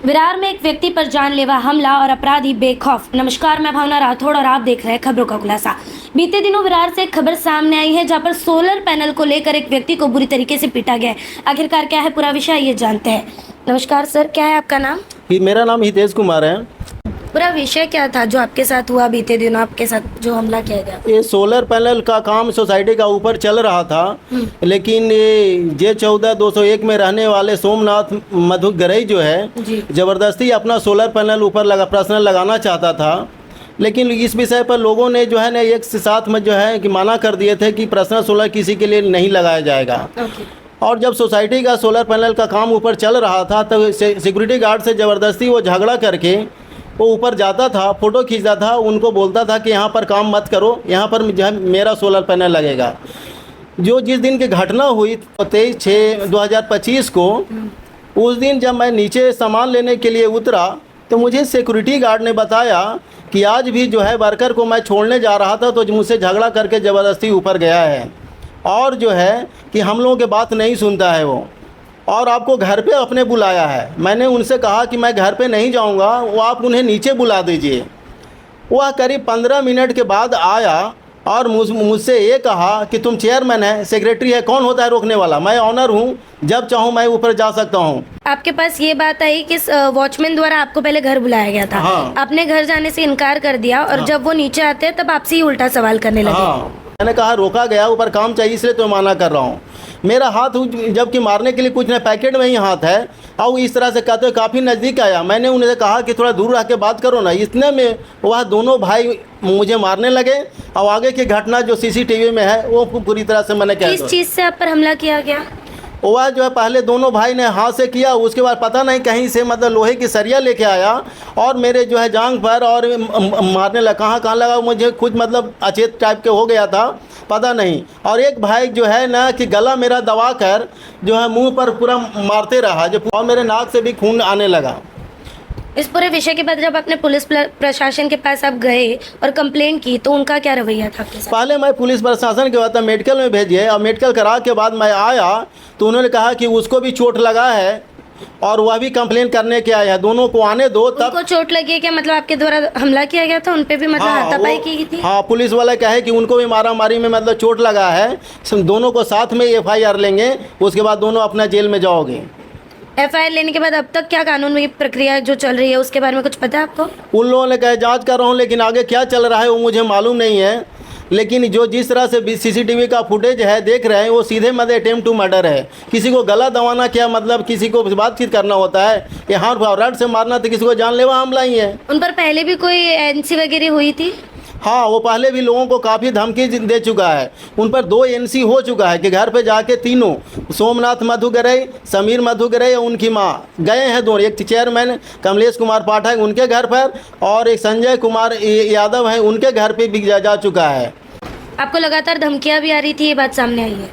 विरार में एक व्यक्ति पर जानलेवा हमला और अपराधी बेखौफ। नमस्कार, मैं भावना राठौड़ और आप देख रहे हैं खबरों का खुलासा। बीते दिनों विरार से एक खबर सामने आई है जहां पर सोलर पैनल को लेकर एक व्यक्ति को बुरी तरीके से पीटा गया है। आखिरकार क्या है पूरा विषय, ये जानते हैं। नमस्कार सर, क्या है आपका नाम? मेरा नाम हितेश कुमार है। पूरा विषय क्या था जो आपके साथ हुआ बीते दिनों, आपके साथ जो हमला किया गया? ये सोलर पैनल का काम सोसाइटी का ऊपर चल रहा था, लेकिन ये J14-201 में रहने वाले सोमनाथ मधु गरई जो है ज़बरदस्ती अपना सोलर पैनल ऊपर पर्सनल लगाना चाहता था। लेकिन इस विषय पर लोगों ने जो है ना एक साथ में जो है कि मना कर दिए थे कि पर्सनल सोलर किसी के लिए नहीं लगाया जाएगा। और जब सोसाइटी का सोलर पैनल का काम ऊपर चल रहा था तो सिक्योरिटी गार्ड से ज़बरदस्ती वो झगड़ा करके वो ऊपर जाता था, फ़ोटो खींचता था, उनको बोलता था कि यहाँ पर काम मत करो, यहाँ पर जो है मेरा सोलर पैनल लगेगा। जो जिस दिन की घटना हुई 23/6/2025 को, उस दिन जब मैं नीचे सामान लेने के लिए उतरा तो मुझे सिक्योरिटी गार्ड ने बताया कि आज भी जो है वर्कर को मैं छोड़ने जा रहा था तो मुझसे झगड़ा करके ज़बरदस्ती ऊपर गया है और जो है कि हम लोगों की बात नहीं सुनता है वो, और आपको घर पे अपने बुलाया है। मैंने उनसे कहा कि मैं घर पे नहीं जाऊंगा, वो आप उन्हें नीचे बुला दीजिए। वह करीब 15 मिनट के बाद आया और मुझसे ये कहा कि तुम चेयरमैन है, सेक्रेटरी है, कौन होता है रोकने वाला? मैं ऑनर हूँ, जब चाहूँ मैं ऊपर जा सकता हूँ। आपके पास ये बात आई कि वॉचमैन द्वारा आपको पहले घर बुलाया गया था। हाँ। आपने घर जाने से इनकार कर दिया और हाँ। जब वो नीचे आते हैं तब आपसे ही उल्टा सवाल करने लगे। हाँ। मैंने कहा रोका गया, ऊपर काम चाहिए इसलिए तो माना कर रहा हूँ। मेरा हाथ जबकि मारने के लिए कुछ नहीं, पैकेट में ही हाथ है, और इस तरह से कहते काफ़ी नज़दीक आया। मैंने उन्हें कहा कि थोड़ा दूर रह के बात करो ना। इतने में वह दोनों भाई मुझे मारने लगे और आगे की घटना जो CCTV में है वो पूरी तरह से मैंने किस चीज़ से आप पर हमला किया गया? वह जो है पहले दोनों भाई ने हाथ से किया, उसके बाद पता नहीं कहीं से मतलब लोहे की सरिया लेके आया और मेरे जो है जांघ पर और मारने लगा। कहाँ लगा मुझे खुद मतलब अचेत टाइप के हो गया था, पता नहीं। और एक भाई जो है ना कि गला मेरा दबा कर जो है मुंह पर पूरा मारते रहा, जो और मेरे नाक से भी खून आने लगा। इस पूरे विषय के बाद जब अपने पुलिस प्रशासन के पास आप गए और कंप्लेंट की तो उनका क्या रवैया था आपके साथ? पहले मैं पुलिस प्रशासन के बाद मेडिकल में भेजिए और मेडिकल करा के बाद मैं आया तो उन्होंने कहा कि उसको भी चोट लगा है और वह भी कंप्लेन करने के आया है, दोनों को आने दो। तब उनको चोट लगी है क्या? मतलब आपके द्वारा हमला किया गया था, उनपे भी मतलब हाथापाई की थी? हाँ, पुलिस वाला क्या है कि उनको भी मारा मारी में मतलब चोट लगा है। दोनों को साथ में FIR लेंगे, उसके बाद दोनों अपना जेल में जाओगे। FIR लेने के बाद अब तक क्या कानून में प्रक्रिया जो चल रही है उसके बारे में कुछ पता है आपको? उन लोगों ने कहा जांच कर रहा हूँ, लेकिन आगे क्या चल रहा है वो मुझे मालूम नहीं है। लेकिन जो जिस तरह से CCTV का फुटेज है देख रहे हैं वो सीधे मतलब अटेम्प्ट टू मर्डर है। किसी को गला दबाना क्या मतलब किसी को बातचीत करना होता है, ये हाथ रड से मारना तो किसी को जानलेवा हमला ही है। उन पर पहले भी कोई NC वगैरह हुई थी? हाँ, वो पहले भी लोगों को काफ़ी धमकी दे चुका है। उन पर 2 NC हो चुका है कि घर पे जाके तीनों सोमनाथ मधु गरई, समीर मधु गरई और उनकी माँ गए हैं दोनों। एक चेयरमैन कमलेश कुमार पाठक उनके घर पर और एक संजय कुमार यादव हैं उनके घर पे भी जा चुका है। आपको लगातार धमकियाँ भी आ रही थी, ये बात सामने आई है?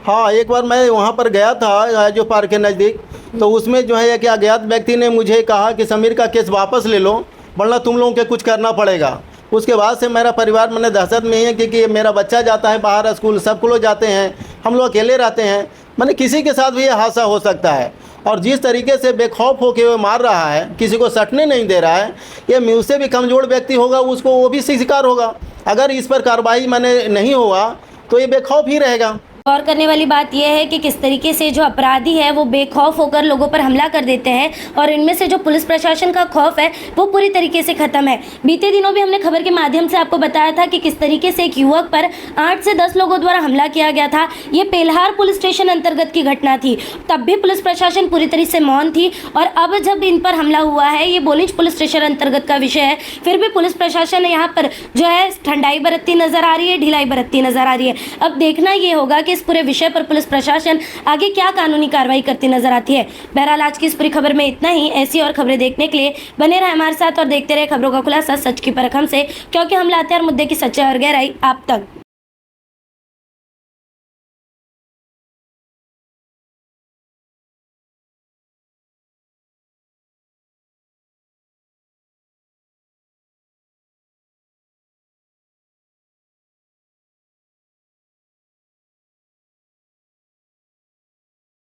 हाँ, एक बार मैं वहाँ पर गया था जो पार्क के नज़दीक, तो उसमें जो है कि अज्ञात व्यक्ति ने मुझे कहा कि समीर का केस वापस ले लो वरना तुम लोगों के कुछ करना पड़ेगा। उसके बाद से मेरा परिवार मैंने दहशत में ही है क्योंकि मेरा बच्चा जाता है बाहर स्कूल, सब लोग जाते हैं, हम लोग अकेले रहते हैं। मैंने किसी के साथ भी ये हादसा हो सकता है। और जिस तरीके से बेखौफ होकर वो मार रहा है, किसी को सटने नहीं दे रहा है, ये मुझसे भी कमज़ोर व्यक्ति होगा उसको वो भी शिकार होगा। अगर इस पर कार्रवाई मैंने नहीं हुआ तो ये बेखौफ ही रहेगा। गौर करने वाली बात यह है कि किस तरीके से जो अपराधी है वो बेखौफ होकर लोगों पर हमला कर देते हैं और इनमें से जो पुलिस प्रशासन का खौफ है वो पूरी तरीके से खत्म है। बीते दिनों भी हमने खबर के माध्यम से आपको बताया था कि किस तरीके से एक युवक पर 8 से 10 लोगों द्वारा हमला किया गया था। ये पेल्हार पुलिस स्टेशन अंतर्गत की घटना थी, तब भी पुलिस प्रशासन पूरी तरह से मौन थी। और अब जब इन पर हमला हुआ है, ये बोलिंज पुलिस स्टेशन अंतर्गत का विषय है, फिर भी पुलिस प्रशासन यहाँ पर जो है ठंडाई बरतती नजर आ रही है, ढिलाई बरतती नजर आ रही है। अब देखना ये होगा कि इस पूरे विषय पर पुलिस प्रशासन आगे क्या कानूनी कार्रवाई करती नजर आती है। बहरहाल आज की इस पूरी खबर में इतना ही। ऐसी और खबरें देखने के लिए बने रहे हमारे साथ और देखते रहे खबरों का खुलासा सच की परख हमसे, क्योंकि हम लाते हैं हर मुद्दे की सच्चाई और गहराई आप तक।